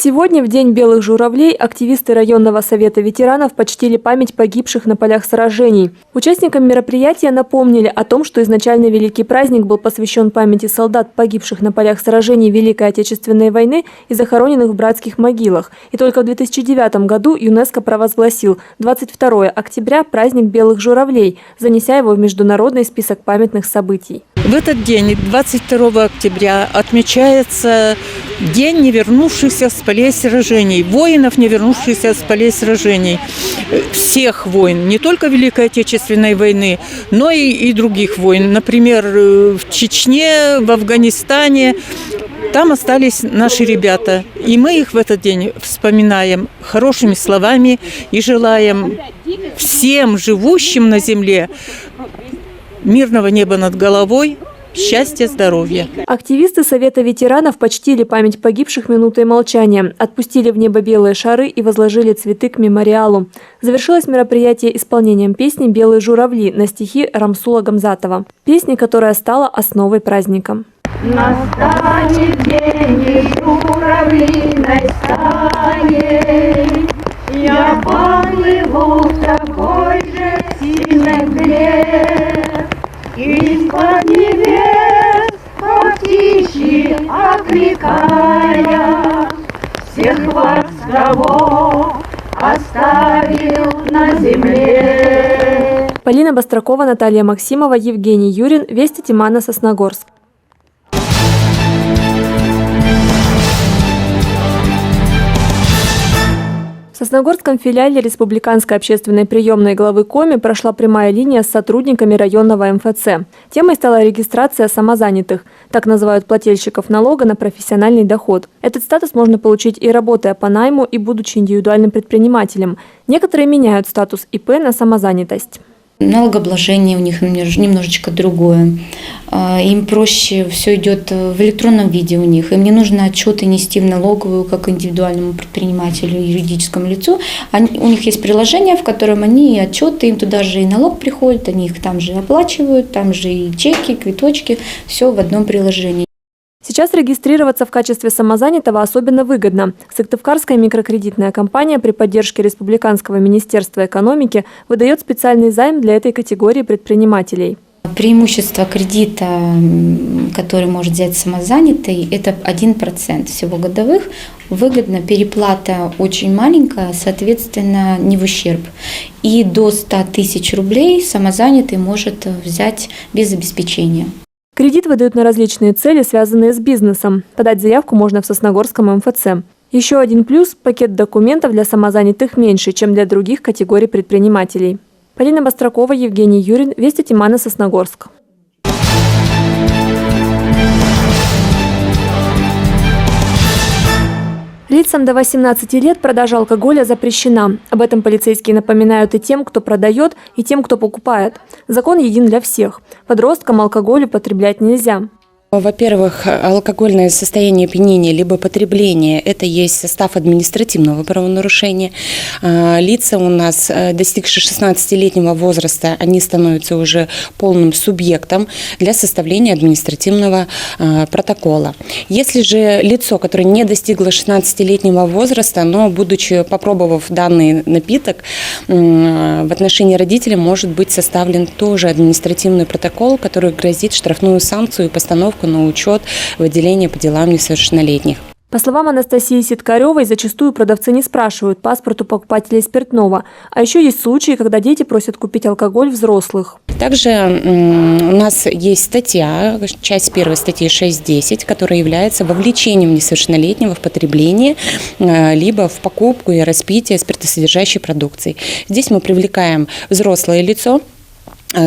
Сегодня, в День белых журавлей, активисты районного совета ветеранов почтили память погибших на полях сражений. Участникам мероприятия напомнили о том, что изначально великий праздник был посвящен памяти солдат, погибших на полях сражений Великой Отечественной войны и захороненных в братских могилах. И только в 2009 году ЮНЕСКО провозгласил 22 октября праздник белых журавлей, занеся его в международный список памятных событий. В этот день, 22 октября, отмечается День не вернувшихся с полей сражений, воинов, не вернувшихся с полей сражений. Всех войн, не только Великой Отечественной войны, но и других войн. Например, в Чечне, в Афганистане. Там остались наши ребята. И мы их в этот день вспоминаем хорошими словами и желаем всем живущим на земле мирного неба над головой, счастья, здоровья. Активисты Совета ветеранов почтили память погибших минутой молчания, отпустили в небо белые шары и возложили цветы к мемориалу. Завершилось мероприятие исполнением песни «Белые журавли» на стихи Рамсула Гамзатова. Песни, которая стала основой праздника. Настанет день, и журавлиной стаей я поплыву в такой же сильной мгле. Из-под небес птичьи окликая, всех вас, кого оставил на земле. Полина Бастракова, Наталья Максимова, Евгений Юрин. Вести Тимана, Сосногорск. В Сосногорском филиале Республиканской общественной приемной главы Коми прошла прямая линия с сотрудниками районного МФЦ. Темой стала регистрация самозанятых. Так называют плательщиков налога на профессиональный доход. Этот статус можно получить и работая по найму, и будучи индивидуальным предпринимателем. Некоторые меняют статус ИП на самозанятость. Налогообложение у них немножечко другое. Им проще, все идет в электронном виде у них. Им не нужно отчеты нести в налоговую, как индивидуальному предпринимателю, юридическому лицу. У них есть приложение, в котором они отчеты, им туда же и налог приходит, они их там же оплачивают, там же и чеки, квиточки, все в одном приложении. Сейчас регистрироваться в качестве самозанятого особенно выгодно. Сыктывкарская микрокредитная компания при поддержке Республиканского министерства экономики выдает специальный займ для этой категории предпринимателей. Преимущество кредита, который может взять самозанятый, это 1% всего годовых. Выгодно, переплата очень маленькая, соответственно, не в ущерб. И до 100 тысяч рублей самозанятый может взять без обеспечения. Кредит выдают на различные цели, связанные с бизнесом. Подать заявку можно в Сосногорском МФЦ. Еще один плюс – пакет документов для самозанятых меньше, чем для других категорий предпринимателей. Полина Бастракова, Евгений Юрин. Вести Тимана, Сосногорск. Лицам до 18 лет продажа алкоголя запрещена. Об этом полицейские напоминают и тем, кто продает, и тем, кто покупает. Закон един для всех. Подросткам алкоголь употреблять нельзя. Во-первых, алкогольное состояние опьянения либо потребление – это есть состав административного правонарушения. Лица у нас, достигшие 16-летнего возраста, они становятся уже полным субъектом для составления административного протокола. Если же лицо, которое не достигло 16-летнего возраста, но, будучи попробовав данный напиток, в отношении родителя может быть составлен тоже административный протокол, который грозит штрафную санкцию и постановку на учет в отделении по делам несовершеннолетних. По словам Анастасии Сидкаревой, зачастую продавцы не спрашивают паспорт у покупателей спиртного. А еще есть случаи, когда дети просят купить алкоголь взрослых. Также у нас есть статья, часть 1 статьи 6.10, которая является вовлечением несовершеннолетнего в потребление либо в покупку и распитие спиртосодержащей продукции. Здесь мы привлекаем взрослое лицо,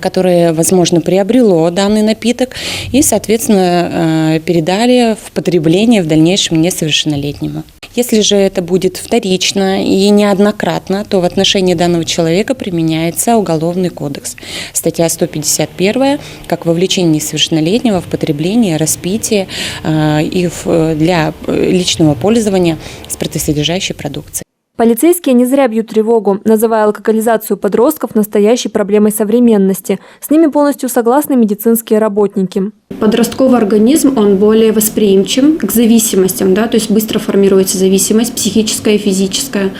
которое, возможно, приобрело данный напиток и, соответственно, передали в потребление в дальнейшем несовершеннолетнему. Если же это будет вторично и неоднократно, то в отношении данного человека применяется Уголовный кодекс. Статья 151, как вовлечение несовершеннолетнего в потребление, распитие и для личного пользования спиртосодержащей продукции. Полицейские не зря бьют тревогу, называя алкоголизацию подростков настоящей проблемой современности. С ними полностью согласны медицинские работники. Подростковый организм, он более восприимчив к зависимостям, да, то есть быстро формируется зависимость психическая и физическая.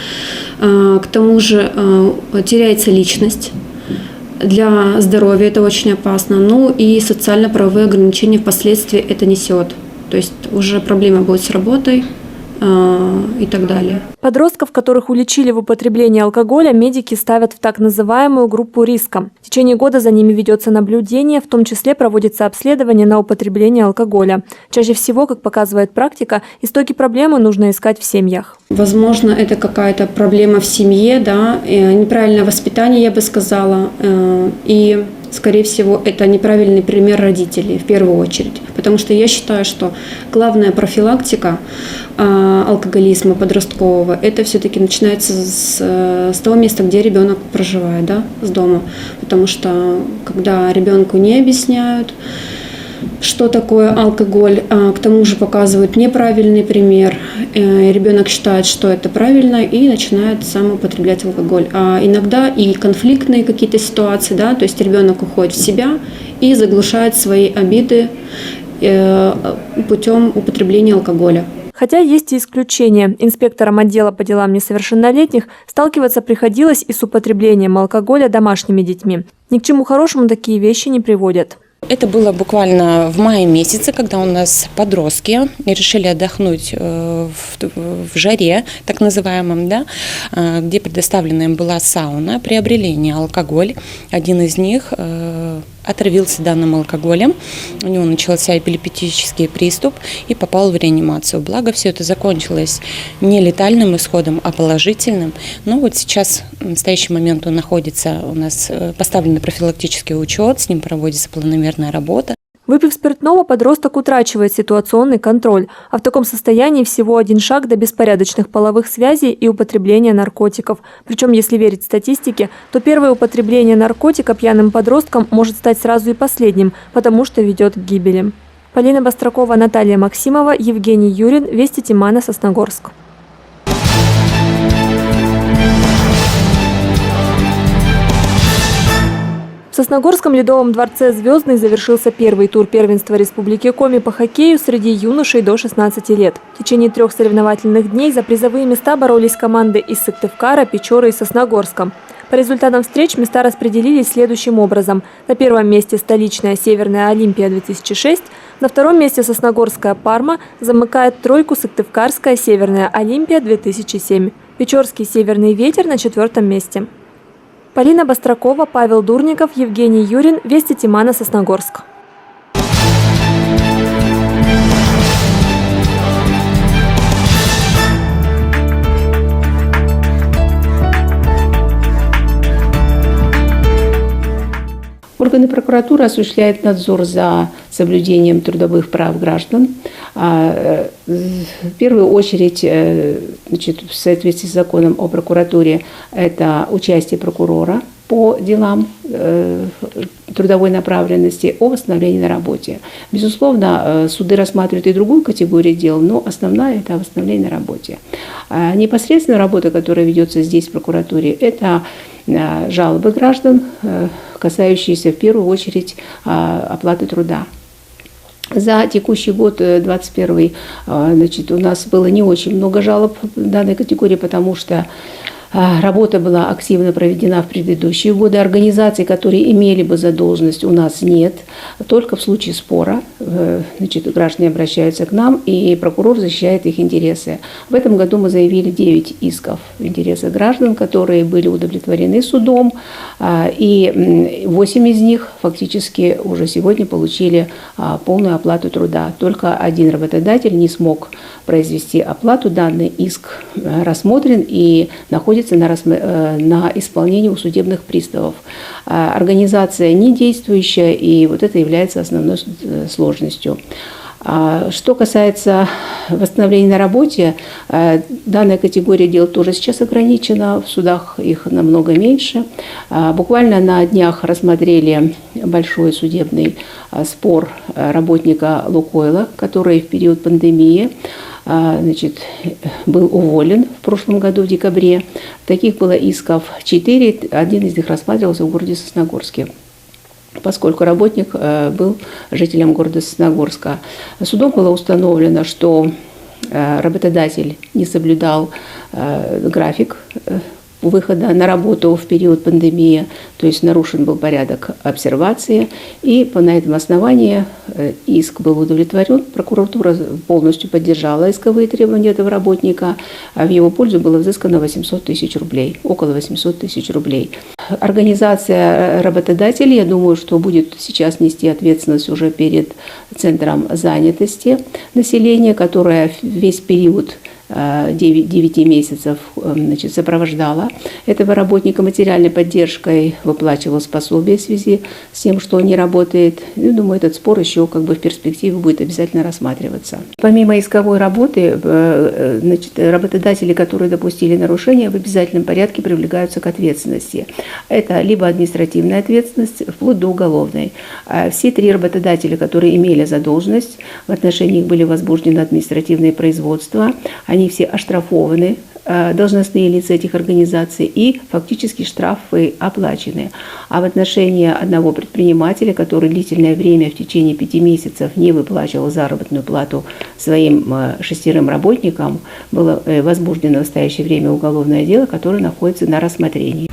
К тому же теряется личность. Для здоровья это очень опасно. Ну и социально-правовые ограничения впоследствии это несет. То есть уже проблема будет с работой и так далее. Подростков, которых уличили в употреблении алкоголя, медики ставят в так называемую группу риска. В течение года за ними ведется наблюдение, в том числе проводится обследование на употребление алкоголя. Чаще всего, как показывает практика, истоки проблемы нужно искать в семьях. Возможно, это какая-то проблема в семье, да, неправильное воспитание, я бы сказала, и, скорее всего, это неправильный пример родителей в первую очередь. Потому что я считаю, что главная профилактика алкоголизма подросткового, это все-таки начинается с того места, где ребенок проживает, да, с дома. Потому что когда ребенку не объясняют, что такое алкоголь, к тому же показывают неправильный пример, ребенок считает, что это правильно и начинает сам употреблять алкоголь. А иногда и конфликтные какие-то ситуации, да, то есть ребенок уходит в себя и заглушает свои обиды путем употребления алкоголя. Хотя есть и исключения. Инспекторам отдела по делам несовершеннолетних сталкиваться приходилось и с употреблением алкоголя домашними детьми. Ни к чему хорошему такие вещи не приводят. Это было буквально в мае месяце, когда у нас подростки решили отдохнуть в жаре, так называемом, да, где предоставлена им была сауна, приобрели они алкоголь. Один из них отравился данным алкоголем, у него начался эпилептический приступ и попал в реанимацию. Благо, все это закончилось не летальным исходом, а положительным. Но вот сейчас, в настоящий момент, он находится, у нас поставлен профилактический учет, с ним проводится планомерная работа. Выпив спиртного, подросток утрачивает ситуационный контроль, а в таком состоянии всего один шаг до беспорядочных половых связей и употребления наркотиков. Причем, если верить статистике, то первое употребление наркотика пьяным подростком может стать сразу и последним, потому что ведет к гибели. Полина Бастракова, Наталья Максимова, Евгений Юрин, Вести Тимана, Сосногорск. В Сосногорском ледовом дворце «Звездный» завершился первый тур первенства Республики Коми по хоккею среди юношей до 16 лет. В течение 3 соревновательных дней за призовые места боролись команды из Сыктывкара, Печоры и Сосногорска. По результатам встреч места распределились следующим образом. На первом месте столичная «Северная Олимпия-2006», на втором месте Сосногорская «Парма», замыкает тройку Сыктывкарская «Северная Олимпия-2007». Печорский «Северный ветер» на 4-м месте. Полина Бастракова, Павел Дурников, Евгений Юрин, Вести Тимана, Сосногорск. Органы прокуратуры осуществляют надзор за соблюдением трудовых прав граждан. В первую очередь, в соответствии с законом о прокуратуре, это участие прокурора по делам трудовой направленности, о восстановлении на работе. Безусловно, суды рассматривают и другую категорию дел, но основная – это восстановление на работе. Непосредственно работа, которая ведется здесь в прокуратуре, это жалобы граждан, касающиеся в первую очередь оплаты труда. За текущий год, 2021, у нас было не очень много жалоб в данной категории, потому что работа была активно проведена в предыдущие годы. Организаций, которые имели бы задолженность, у нас нет. Только в случае спора граждане обращаются к нам, и прокурор защищает их интересы. В этом году мы заявили 9 исков в интересах граждан, которые были удовлетворены судом, и 8 из них фактически уже сегодня получили полную оплату труда. Только один работодатель не смог произвести оплату. Данный иск рассмотрен и находится на исполнении у судебных приставов. Организация не действующая, и вот это является основной сложностью. Что касается восстановления на работе, данная категория дел тоже сейчас ограничена, в судах их намного меньше. Буквально на днях рассмотрели большой судебный спор работника «Лукойла», который в период пандемии был уволен в прошлом году, в декабре. Таких было исков 4, один из них рассматривался в городе Сосногорске, поскольку работник был жителем города Сосногорска. Судом было установлено, что работодатель не соблюдал график выхода на работу в период пандемии, то есть нарушен был порядок обсервации, и на этом основании иск был удовлетворен. Прокуратура полностью поддержала исковые требования этого работника, а в его пользу было взыскано 800 тысяч рублей, около 800 тысяч рублей. Организация работодателей, я думаю, что будет сейчас нести ответственность уже перед Центром занятости населения, которая весь период 9 месяцев сопровождала этого работника материальной поддержкой, выплачивал пособие в связи с тем, что он не работает. И, думаю, этот спор еще в перспективе будет обязательно рассматриваться. Помимо исковой работы, работодатели, которые допустили нарушения, в обязательном порядке привлекаются к ответственности. Это либо административная ответственность, вплоть до уголовной. Все 3 работодателя, которые имели задолженность, в отношении их были возбуждены административные производства. Они все оштрафованы, должностные лица этих организаций, и фактически штрафы оплачены. А в отношении одного предпринимателя, который длительное время в течение 5 месяцев не выплачивал заработную плату своим 6 работникам, было возбуждено в настоящее время уголовное дело, которое находится на рассмотрении.